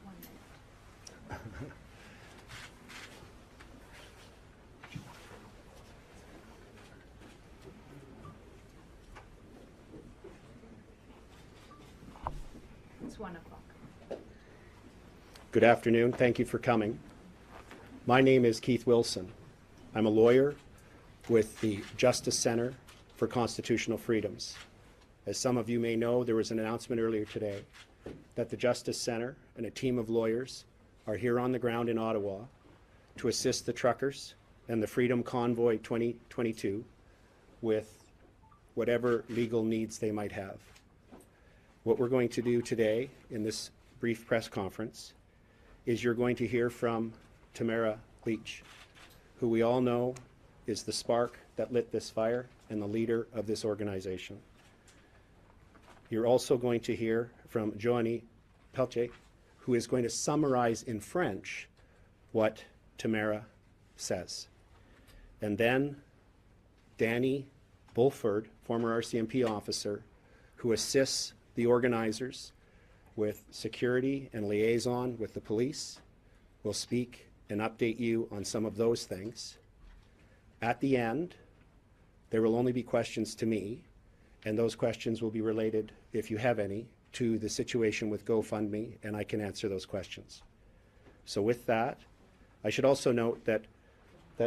1 minute. It's 1 o'clock. Good afternoon. Thank you for coming. My name is Keith Wilson. I'm a lawyer with the Justice Center for Constitutional Freedoms. As some of you may know, there was an announcement earlier today that the Justice Center and a team of lawyers are here on the ground in Ottawa to assist the truckers and the Freedom Convoy 2022 with whatever legal needs they might have. What we're going to do today in this brief press conference is you're going to hear from TAMARA Lich, who we all know is the spark that lit this fire and the leader of this organization. You're also going to hear from Joanie Pelletier, who is going to summarize in French what TAMARA says. And then Danny Bulford, former RCMP officer, who assists the organizers with security and liaison with the police, will speak and update you on some of those things. At the end, there will only be questions to me, and those questions will be related, if you have any, to the situation with GoFundMe, and I can answer those questions. So with that, I should also note that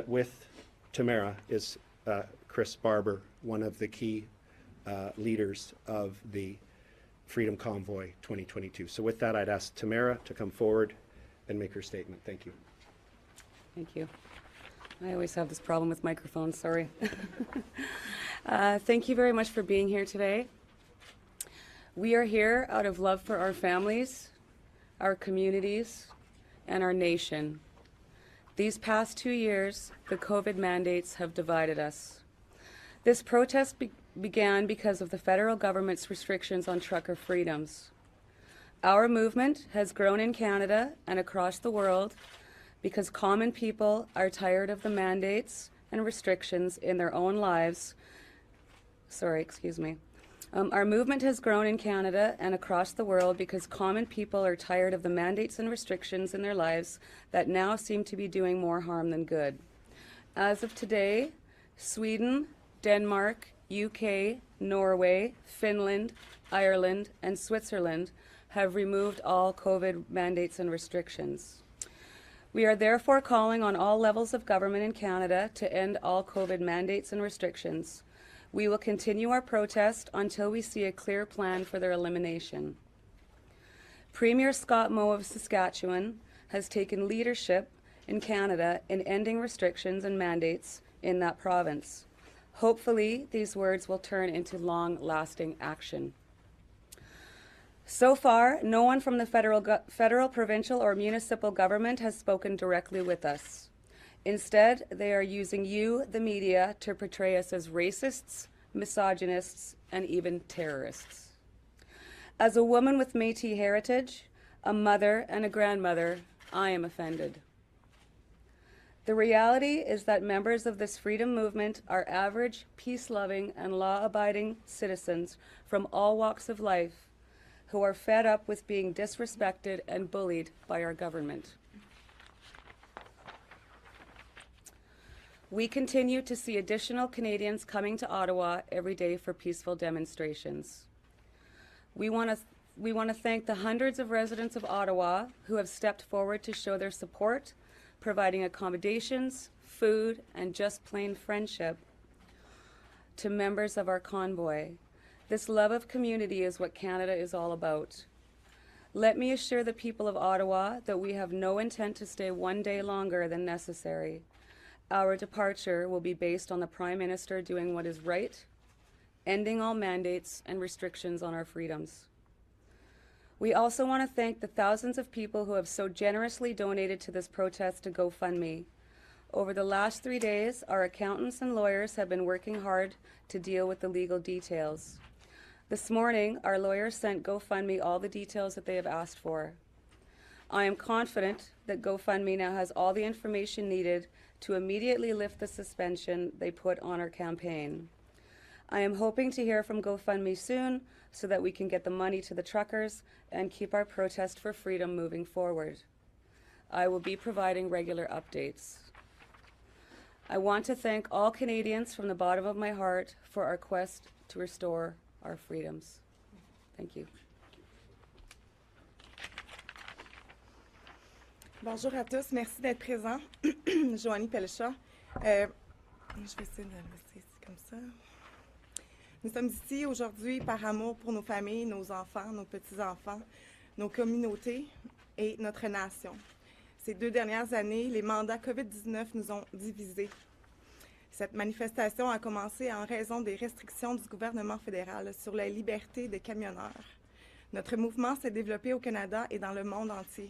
with TAMARA is Chris Barber, one of the key leaders of the Freedom Convoy 2022. So with that, I'd ask TAMARA to come forward and make her statement. Thank you. Thank you. I always have this problem with microphones, sorry. Thank you very much for being here today. We are here out of love for our families, our communities, and our nation. These past 2 years, the COVID mandates have divided us. This protest began because of the federal government's restrictions on trucker freedoms. Our movement has grown in Canada and across the world because common people are tired of the mandates and restrictions in their own lives. Our movement has grown in Canada and across the world because common people are tired of the mandates and restrictions in their lives that now seem to be doing more harm than good. As of today, Sweden, Denmark, UK, Norway, Finland, Ireland, and Switzerland have removed all COVID mandates and restrictions. We are therefore calling on all levels of government in Canada to end all COVID mandates and restrictions. We will continue our protest until we see a clear plan for their elimination. Premier Scott Moe of Saskatchewan has taken leadership in Canada in ending restrictions and mandates in that province. Hopefully, these words will turn into long-lasting action. So far, no one from the federal, provincial, or municipal government has spoken directly with us. Instead, they are using you, the media, to portray us as racists, misogynists, and even terrorists. As a woman with Métis heritage, a mother, and a grandmother, I am offended. The reality is that members of this freedom movement are average, peace-loving, and law-abiding citizens from all walks of life who are fed up with being disrespected and bullied by our government. We continue to see additional Canadians coming to Ottawa every day for peaceful demonstrations. We want to thank the hundreds of residents of Ottawa who have stepped forward to show their support, providing accommodations, food, and just plain friendship to members of our convoy. This love of community is what Canada is all about. Let me assure the people of Ottawa that we have no intent to stay one day longer than necessary. Our departure will be based on the Prime Minister doing what is right, ending all mandates and restrictions on our freedoms. We also want to thank the thousands of people who have so generously donated to this protest to GoFundMe. Over the last 3 days, our accountants and lawyers have been working hard to deal with the legal details. This morning, our lawyers sent GoFundMe all the details that they have asked for. I am confident that GoFundMe now has all the information needed to immediately lift the suspension they put on our campaign. I am hoping to hear from GoFundMe soon so that we can get the money to the truckers and keep our protest for freedom moving forward. I will be providing regular updates. I want to thank all Canadians from the bottom of my heart for our quest to restore our freedoms. Thank you. Bonjour à tous, merci d'être présents. Joanie Pellechat. Je vais essayer de le laisser ici comme ça. Nous sommes ici aujourd'hui par amour pour nos familles, nos enfants, nos petits-enfants, nos communautés et notre nation. Ces 2 dernières années, les mandats COVID-19 nous ont divisés. Cette manifestation a commencé en raison des restrictions du gouvernement fédéral sur la liberté des camionneurs. Notre mouvement s'est développé au Canada et dans le monde entier,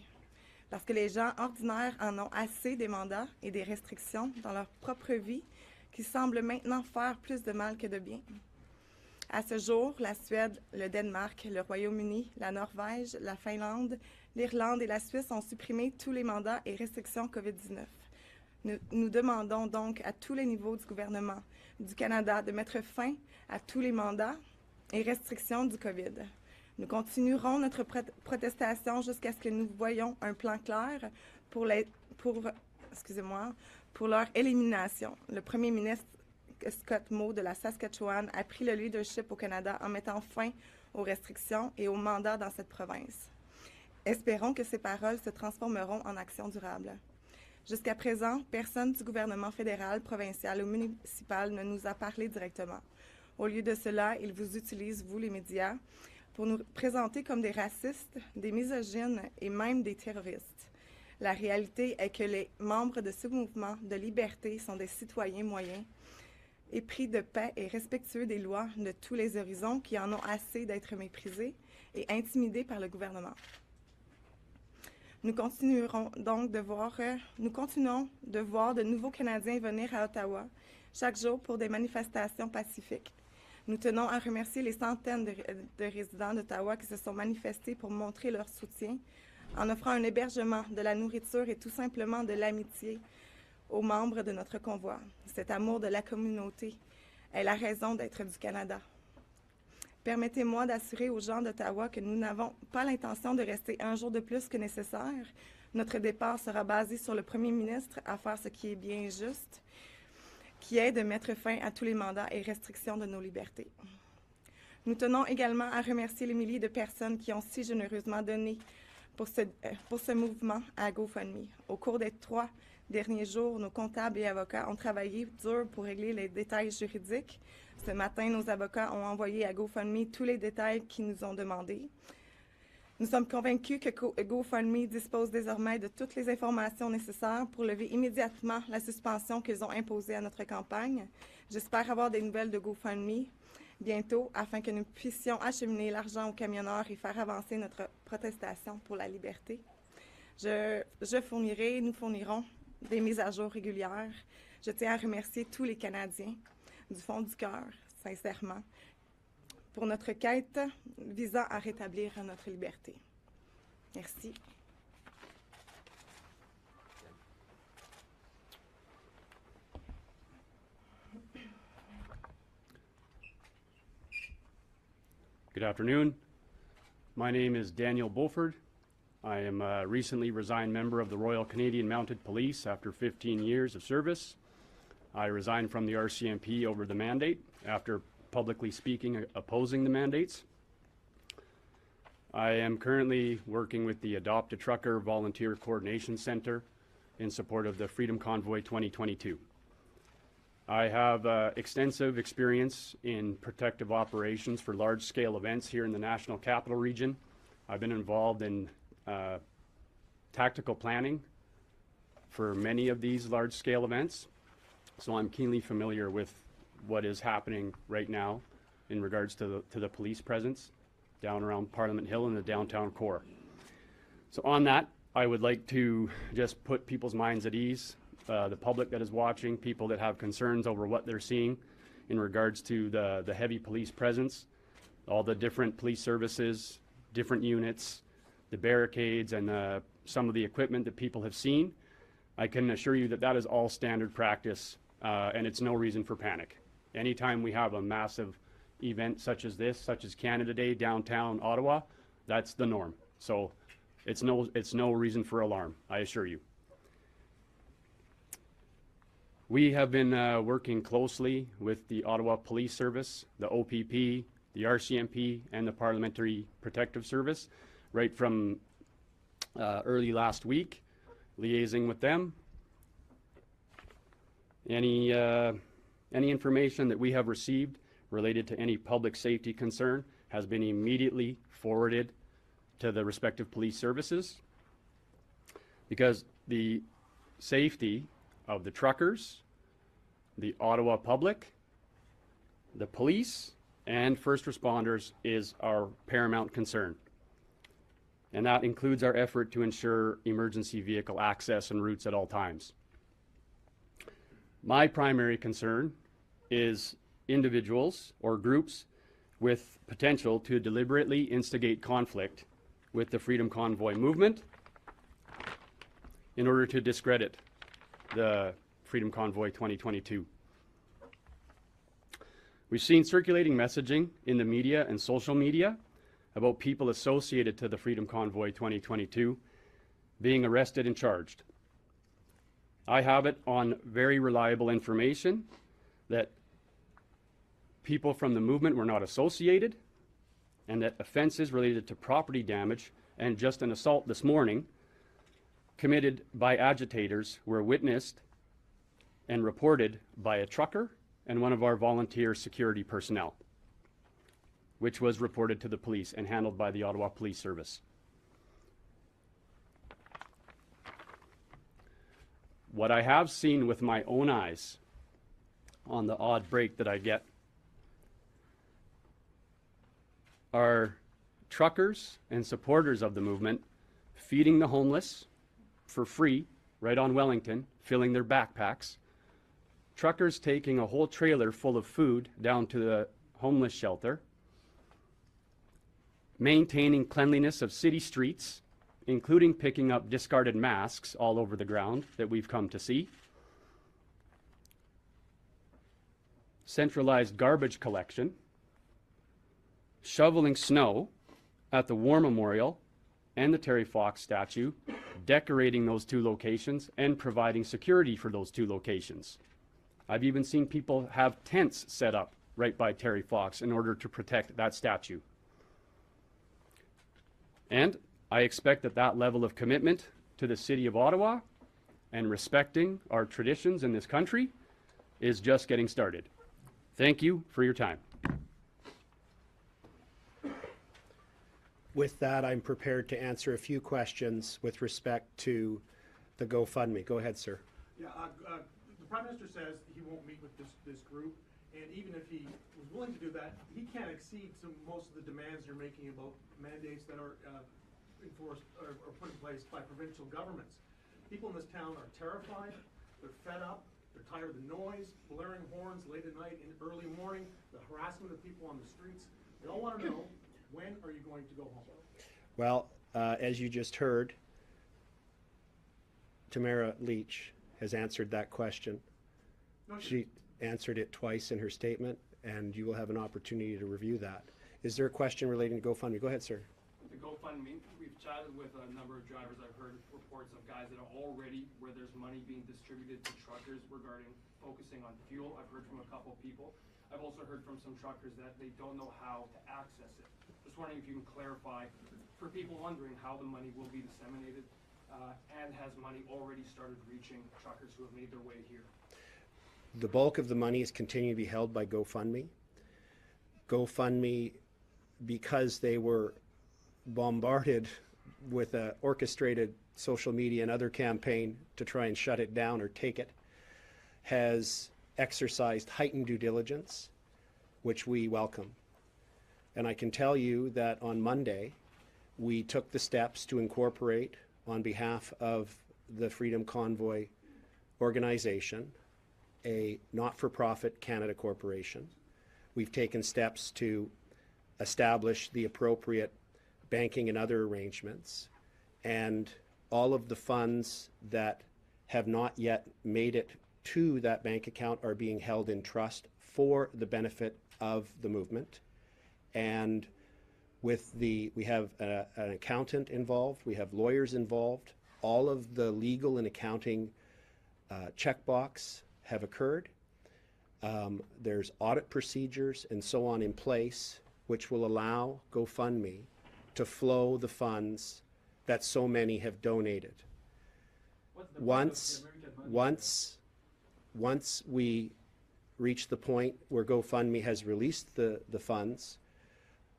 parce que les gens ordinaires en ont assez des mandats et des restrictions dans leur propre vie qui semblent maintenant faire plus de mal que de bien. À ce jour, la Suède, le Danemark, le Royaume-Uni, la Norvège, la Finlande, l'Irlande et la Suisse ont supprimé tous les mandats et restrictions COVID-19. Nous demandons donc à tous les niveaux du gouvernement du Canada de mettre fin à tous les mandats et restrictions du COVID. Nous continuerons notre protestation jusqu'à ce que nous voyions un plan clair pour leur élimination. Le premier ministre Scott Moe de la Saskatchewan a pris le leadership au Canada en mettant fin aux restrictions et aux mandats dans cette province. Espérons que ces paroles se transformeront en actions durables. Jusqu'à présent, personne du gouvernement fédéral, provincial ou municipal ne nous a parlé directement. Au lieu de cela, ils vous utilisent, vous les médias, pour nous présenter comme des racistes, des misogynes et même des terroristes. La réalité est que les membres de ce mouvement de liberté sont des citoyens moyens, épris de paix et respectueux des lois de tous les horizons qui en ont assez d'être méprisés et intimidés par le gouvernement. Nous continuons de voir de nouveaux Canadiens venir à Ottawa chaque jour pour des manifestations pacifiques. Nous tenons à remercier les centaines de résidents d'Ottawa qui se sont manifestés pour montrer leur soutien en offrant un hébergement, de la nourriture et tout simplement de l'amitié aux membres de notre convoi. Cet amour de la communauté est la raison d'être du Canada. Permettez-moi d'assurer aux gens d'Ottawa que nous n'avons pas l'intention de rester un jour de plus que nécessaire. Notre départ sera basé sur le premier ministre à faire ce qui est bien juste, qui est de mettre fin à tous les mandats et restrictions de nos libertés. Nous tenons également à remercier les milliers de personnes qui ont si généreusement donné pour ce mouvement à GoFundMe. Au cours des 3 derniers jours, nos comptables et avocats ont travaillé dur pour régler les détails juridiques. Ce matin, nos avocats ont envoyé à GoFundMe tous les détails qu'ils nous ont demandés. Nous sommes convaincus que GoFundMe dispose désormais de toutes les informations nécessaires pour lever immédiatement la suspension qu'ils ont imposée à notre campagne. J'espère avoir des nouvelles de GoFundMe bientôt afin que nous puissions acheminer l'argent aux camionneurs et faire avancer notre protestation pour la liberté. Nous fournirons des mises à jour régulières. Je tiens à remercier tous les Canadiens du fond du cœur, sincèrement, pour notre quête visant à rétablir notre liberté. Merci. Good afternoon. My name is Daniel Bulford. I am a recently resigned member of the Royal Canadian Mounted Police after 15 years of service. I resigned from the RCMP over the mandate after publicly speaking opposing the mandates. I am currently working with the Adopt a Trucker Volunteer Coordination Center in support of the Freedom Convoy 2022. I have extensive experience in protective operations for large-scale events here in the National Capital Region. I've been involved in tactical planning for many of these large-scale events, so I'm keenly familiar with what is happening right now in regards to the police presence down around Parliament Hill and the downtown core. So on that, I would like to just put people's minds at ease, the public that is watching, people that have concerns over what they're seeing in regards to the heavy police presence, all the different police services, different units, the barricades, and some of the equipment that people have seen. I can assure you that that is all standard practice, and it's no reason for panic. Anytime we have a massive event such as this, such as Canada Day downtown Ottawa, that's the norm. So it's no reason for alarm, I assure you. We have been working closely with the Ottawa Police Service, the OPP, the RCMP, and the Parliamentary Protective Service right from early last week, liaising with them. Any information that we have received related to any public safety concern has been immediately forwarded to the respective police services, because the safety of the truckers, the Ottawa public, the police, and first responders is our paramount concern. And that includes our effort to ensure emergency vehicle access and routes at all times. My primary concern is individuals or groups with potential to deliberately instigate conflict with the Freedom Convoy movement in order to discredit the Freedom Convoy 2022. We've seen circulating messaging in the media and social media about people associated to the Freedom Convoy 2022 being arrested and charged. I have it on very reliable information that people from the movement were not associated, and that offenses related to property damage and just an assault this morning committed by agitators were witnessed and reported by a trucker and one of our volunteer security personnel, which was reported to the police and handled by the Ottawa Police Service. What I have seen with my own eyes on the odd break that I get are truckers and supporters of the movement feeding the homeless for free right on Wellington, filling their backpacks. Truckers taking a whole trailer full of food down to the homeless shelter, maintaining cleanliness of city streets, including picking up discarded masks all over the ground that we've come to see, centralized garbage collection, shoveling snow at the War Memorial and the Terry Fox statue, decorating those two locations and providing security for those two locations. I've even seen people have tents set up right by Terry Fox in order to protect that statue. And I expect that that level of commitment to the City of Ottawa and respecting our traditions in this country is just getting started. Thank you for your time. With that, I'm prepared to answer a few questions with respect to the GoFundMe. Go ahead, sir. Yeah, the Prime Minister says he won't meet with this group, and even if he was willing to do that, he can't accede to most of the demands you're making about mandates that are enforced or put in place by provincial governments. People in this town are terrified, they're fed up, they're tired of the noise, blaring horns late at night and early morning, the harassment of people on the streets. They all want to know, when are you going to go home? Well, as you just heard, Tamara Leach has answered that question. No, She answered it twice in her statement, and you will have an opportunity to review that. Is there a question relating to GoFundMe? Go ahead, sir. The GoFundMe, we've chatted with a number of drivers. I've heard reports of guys that are already where there's money being distributed to truckers regarding focusing on fuel. I've heard from a couple people. I've also heard from some truckers that they don't know how to access it. Just wondering if you can clarify for people wondering how the money will be disseminated, and has money already started reaching truckers who have made their way here? The bulk of the money is continuing to be held by GoFundMe. GoFundMe, because they were bombarded with an orchestrated social media and other campaign to try and shut it down or take it, has exercised heightened due diligence, which we welcome. And I can tell you that on Monday, we took the steps to incorporate, on behalf of the Freedom Convoy organization, a not-for-profit Canada corporation. We've taken steps to establish the appropriate banking and other arrangements, and all of the funds that have not yet made it to that bank account are being held in trust for the benefit of the movement. And we have an accountant involved, we have lawyers involved, all of the legal and accounting checkbox have occurred. There's audit procedures and so on in place, which will allow GoFundMe to flow the funds that so many have donated. Once we reach the point where GoFundMe has released the funds,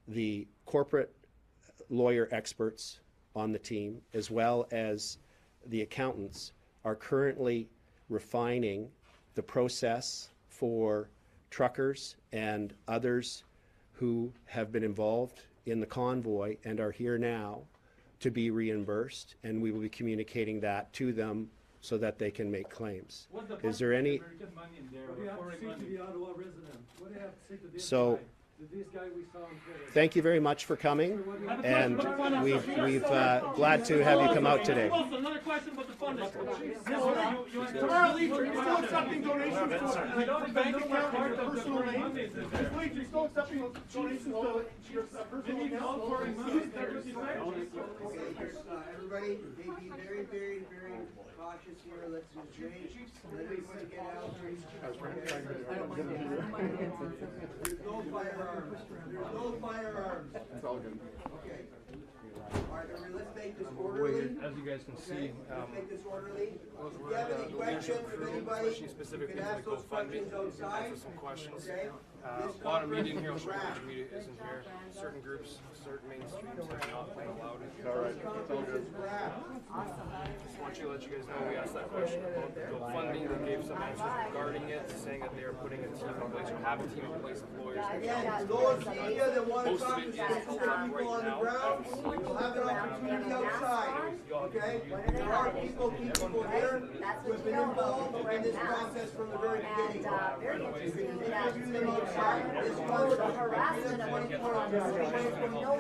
the corporate lawyer experts on the team, as well as the accountants, are currently refining the process for truckers and others who have been involved in the convoy and are here now to be reimbursed, and we will be communicating that to them so that they can make claims. Is there any? What do you have to say to the Ottawa resident? What do you have to say to this So, guy? To this guy we saw on Twitter? thank you very much for coming, and we've glad to have you come out today. Also, another question about the funding. Tamara Leach, are you still accepting donations to your bank account and your personal name? Ms. Leach, are you still accepting donations to your personal account? Everybody, be very, very, very cautious here. Let's restrain. Let everybody get out. There's no firearms. There's no firearms. It's all good. Okay. All right, let's make this orderly. As you guys can see, Let's make this orderly. If you have any questions from anybody, you can ask those questions outside. some questions. Okay? A lot of media in here, also major media isn't here. Certain groups, certain mainstreams have not been allowed in. All right. Conference is wrapped. Just want to let you guys know we asked that question about the GoFundMe. They gave some answers regarding it, saying that they are putting a team in place or have a team in place of lawyers. Again, those media that want to talk to specific people on the ground, you'll have an opportunity outside, okay? There are people here who have been involved in this process from the very beginning. You can interview them outside. This was harassment of 24 hours.